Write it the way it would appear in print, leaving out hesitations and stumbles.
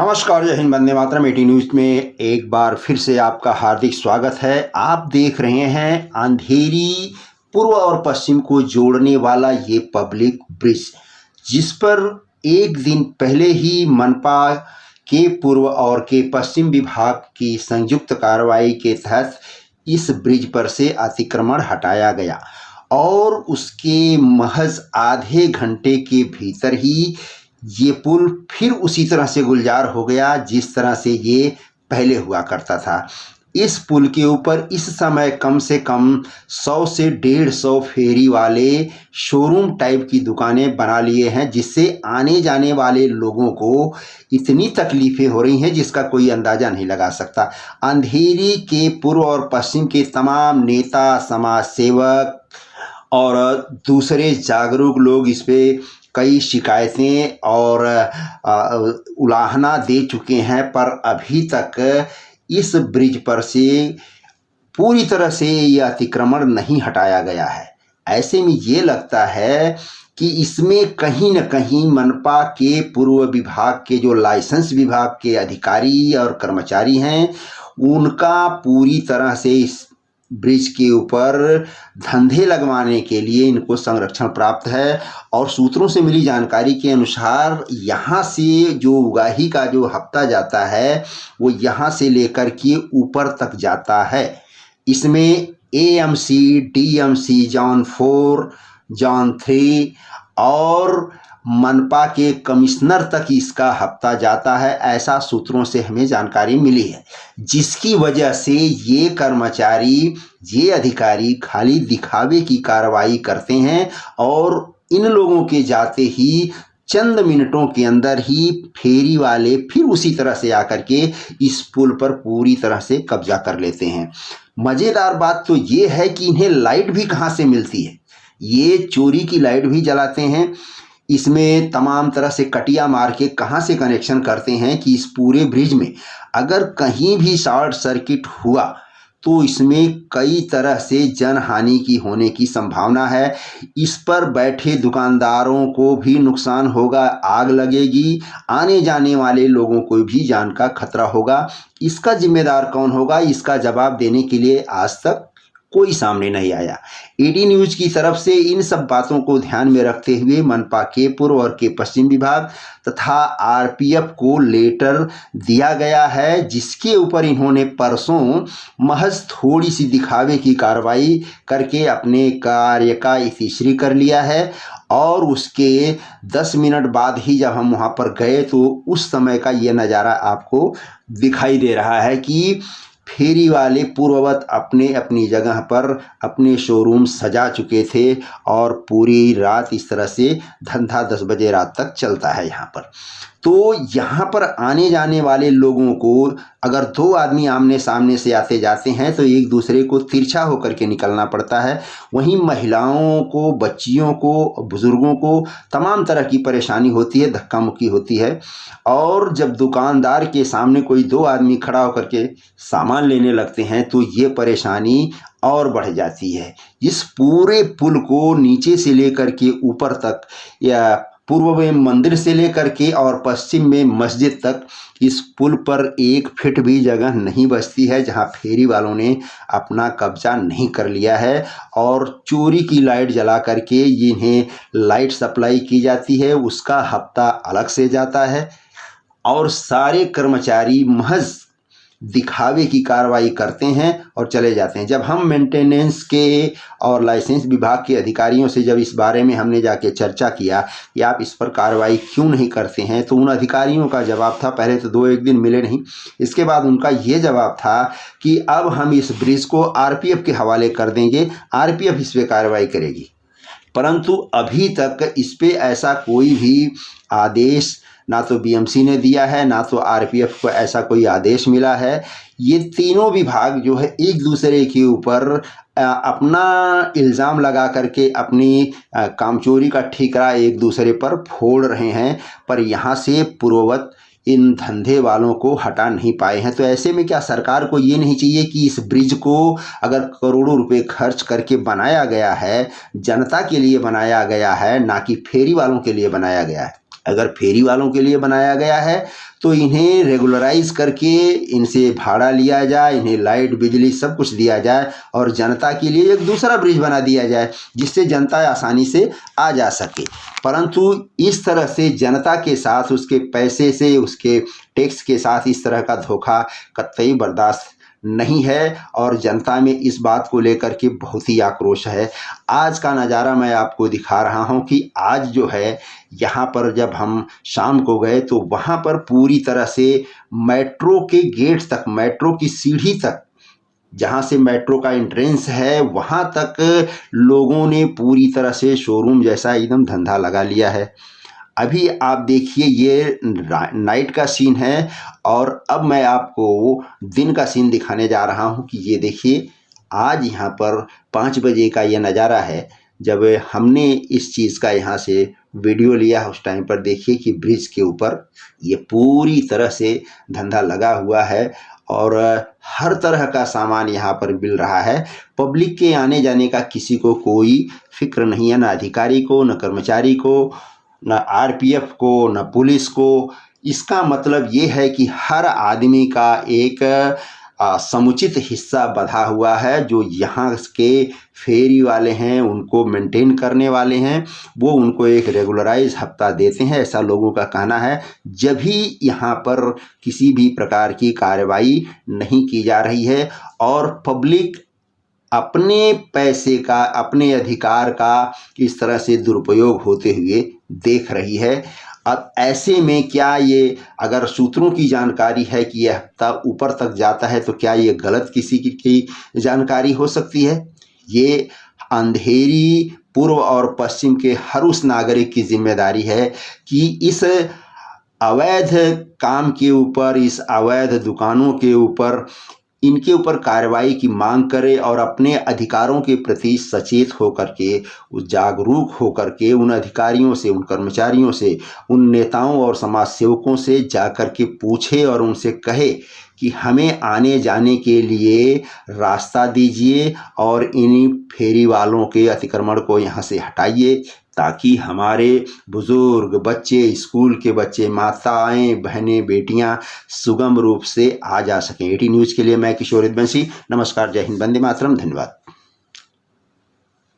नमस्कार, जय हिंद, वंदे मातरम। 18 न्यूज में एक बार फिर से आपका हार्दिक स्वागत है। आप देख रहे हैं अंधेरी पूर्व और पश्चिम को जोड़ने वाला ये पब्लिक ब्रिज, जिस पर एक दिन पहले ही मनपा के पूर्व और के पश्चिम विभाग की संयुक्त कार्रवाई के तहत इस ब्रिज पर से अतिक्रमण हटाया गया और उसके महज आधे घंटे के भीतर ही ये पुल फिर उसी तरह से गुलजार हो गया जिस तरह से ये पहले हुआ करता था। इस पुल के ऊपर इस समय कम से कम 100 से 150 फेरी वाले शोरूम टाइप की दुकानें बना लिए हैं, जिससे आने जाने वाले लोगों को इतनी तकलीफ़ें हो रही हैं जिसका कोई अंदाज़ा नहीं लगा सकता। अंधेरी के पूर्व और पश्चिम के तमाम नेता, समाज सेवक और दूसरे जागरूक लोग इस पे कई शिकायतें और उलाहना दे चुके हैं, पर अभी तक इस ब्रिज पर से पूरी तरह से यह अतिक्रमण नहीं हटाया गया है। ऐसे में ये लगता है कि इसमें कहीं न कहीं मनपा के पूर्व विभाग के जो लाइसेंस विभाग के अधिकारी और कर्मचारी हैं, उनका पूरी तरह से इस ब्रिज के ऊपर धंधे लगवाने के लिए इनको संरक्षण प्राप्त है। और सूत्रों से मिली जानकारी के अनुसार यहाँ से जो उगाही का जो हफ्ता जाता है वो यहाँ से लेकर के ऊपर तक जाता है। इसमें AMC, DMC जोन 4, जोन 3 और मनपा के कमिश्नर तक इसका हफ्ता जाता है, ऐसा सूत्रों से हमें जानकारी मिली है। जिसकी वजह से ये कर्मचारी, ये अधिकारी खाली दिखावे की कार्रवाई करते हैं और इन लोगों के जाते ही चंद मिनटों के अंदर ही फेरी वाले फिर उसी तरह से आकर के इस पुल पर पूरी तरह से कब्जा कर लेते हैं। मज़ेदार बात तो ये है कि इन्हें लाइट भी कहाँ से मिलती है। ये चोरी की लाइट भी जलाते हैं। इसमें तमाम तरह से कटिया मार के कहाँ से कनेक्शन करते हैं कि इस पूरे ब्रिज में अगर कहीं भी शॉर्ट सर्किट हुआ तो इसमें कई तरह से जनहानि की होने की संभावना है। इस पर बैठे दुकानदारों को भी नुकसान होगा, आग लगेगी, आने जाने वाले लोगों को भी जान का खतरा होगा। इसका जिम्मेदार कौन होगा, इसका जवाब देने के लिए आज तक कोई सामने नहीं आया। 18 न्यूज की तरफ से इन सब बातों को ध्यान में रखते हुए मनपा के पूर्व और के पश्चिम विभाग तथा RPF को लेटर दिया गया है, जिसके ऊपर इन्होंने परसों महज थोड़ी सी दिखावे की कार्रवाई करके अपने कार्य का इतिश्री कर लिया है। और उसके 10 मिनट बाद ही जब हम वहाँ पर गए तो उस समय का ये नज़ारा आपको दिखाई दे रहा है कि फेरी वाले पूर्ववत अपने अपनी जगह पर अपने शोरूम सजा चुके थे और पूरी रात इस तरह से धंधा 10 बजे रात तक चलता है यहाँ पर। तो यहाँ पर आने जाने वाले लोगों को अगर 2 आदमी आमने सामने से आते जाते हैं तो एक दूसरे को तिरछा होकर के निकलना पड़ता है। वहीं महिलाओं को, बच्चियों को, बुज़ुर्गों को तमाम तरह की परेशानी होती है, धक्का मुक्की होती है। और जब दुकानदार के सामने कोई 2 आदमी खड़ा होकर के सामान लेने लगते हैं तो ये परेशानी और बढ़ जाती है। इस पूरे पुल को नीचे से लेकर के ऊपर तक, या पूर्व में मंदिर से लेकर के और पश्चिम में मस्जिद तक, इस पुल पर 1 फीट भी जगह नहीं बचती है जहां फेरी वालों ने अपना कब्जा नहीं कर लिया है। और चोरी की लाइट जला करके इन्हें लाइट सप्लाई की जाती है, उसका हफ्ता अलग से जाता है। और सारे कर्मचारी महज दिखावे की कार्रवाई करते हैं और चले जाते हैं। जब हम मेंटेनेंस के और लाइसेंस विभाग के अधिकारियों से जब इस बारे में हमने जाके चर्चा किया कि आप इस पर कार्रवाई क्यों नहीं करते हैं, तो उन अधिकारियों का जवाब था, पहले तो 2-1 दिन मिले नहीं, इसके बाद उनका ये जवाब था कि अब हम इस ब्रिज को RPF के हवाले कर देंगे, RPF इस पर कार्रवाई करेगी। परंतु अभी तक इस पर ऐसा कोई भी आदेश ना तो BMC ने दिया है, ना तो RPF को ऐसा कोई आदेश मिला है। ये तीनों विभाग जो है एक दूसरे के ऊपर अपना इल्ज़ाम लगा करके अपनी कामचोरी का ठीकरा एक दूसरे पर फोड़ रहे हैं, पर यहाँ से पूर्ववत इन धंधे वालों को हटा नहीं पाए हैं। तो ऐसे में क्या सरकार को ये नहीं चाहिए कि इस ब्रिज को अगर करोड़ों रुपए खर्च करके बनाया गया है, जनता के लिए बनाया गया है, ना कि फेरी वालों के लिए बनाया गया है, अगर फेरी वालों के लिए बनाया गया है तो इन्हें रेगुलराइज करके इनसे भाड़ा लिया जाए, इन्हें लाइट बिजली सब कुछ दिया जाए और जनता के लिए एक दूसरा ब्रिज बना दिया जाए जिससे जनता आसानी से आ जा सके। परंतु इस तरह से जनता के साथ उसके पैसे से, उसके टैक्स के साथ इस तरह का धोखा कतई बर्दाश्त नहीं है और जनता में इस बात को लेकर के बहुत ही आक्रोश है। आज का नज़ारा मैं आपको दिखा रहा हूं कि आज जो है यहाँ पर जब हम शाम को गए तो वहाँ पर पूरी तरह से मेट्रो के गेट तक, मेट्रो की सीढ़ी तक, जहाँ से मेट्रो का एंट्रेंस है वहाँ तक लोगों ने पूरी तरह से शोरूम जैसा एकदम धंधा लगा लिया है। अभी आप देखिए ये नाइट का सीन है और अब मैं आपको दिन का सीन दिखाने जा रहा हूँ कि ये देखिए आज यहाँ पर 5 बजे का ये नज़ारा है। जब हमने इस चीज़ का यहाँ से वीडियो लिया उस टाइम पर देखिए कि ब्रिज के ऊपर ये पूरी तरह से धंधा लगा हुआ है और हर तरह का सामान यहाँ पर मिल रहा है। पब्लिक के आने जाने का किसी को कोई फिक्र नहीं है, ना अधिकारी को, न कर्मचारी को, न आरपीएफ को, न पुलिस को। इसका मतलब ये है कि हर आदमी का एक समुचित हिस्सा बंधा हुआ है। जो यहाँ के फेरी वाले हैं, उनको मेंटेन करने वाले हैं, वो उनको एक रेगुलराइज हफ्ता देते हैं, ऐसा लोगों का कहना है। जब भी यहाँ पर किसी भी प्रकार की कार्रवाई नहीं की जा रही है और पब्लिक अपने पैसे का, अपने अधिकार का इस तरह से दुरुपयोग होते हुए देख रही है। अब ऐसे में क्या ये, अगर सूत्रों की जानकारी है कि यह हफ्ता ऊपर तक जाता है तो क्या ये गलत किसी की जानकारी हो सकती है? ये अंधेरी पूर्व और पश्चिम के हर उस नागरिक की जिम्मेदारी है कि इस अवैध काम के ऊपर, इस अवैध दुकानों के ऊपर, इनके ऊपर कार्रवाई की मांग करे और अपने अधिकारों के प्रति सचेत होकर के, जागरूक होकर के उन अधिकारियों से, उन कर्मचारियों से, उन नेताओं और समाज सेवकों से जाकर के पूछे और उनसे कहे कि हमें आने जाने के लिए रास्ता दीजिए और इन फेरी वालों के अतिक्रमण को यहाँ से हटाइए, ताकि हमारे बुजुर्ग, बच्चे, स्कूल के बच्चे, माताएं, बहनें, बेटियां सुगम रूप से आ जा सकें। 18 न्यूज़ के लिए मैं किशोर बंसी। नमस्कार, जय हिंद, वंदे मातरम, धन्यवाद।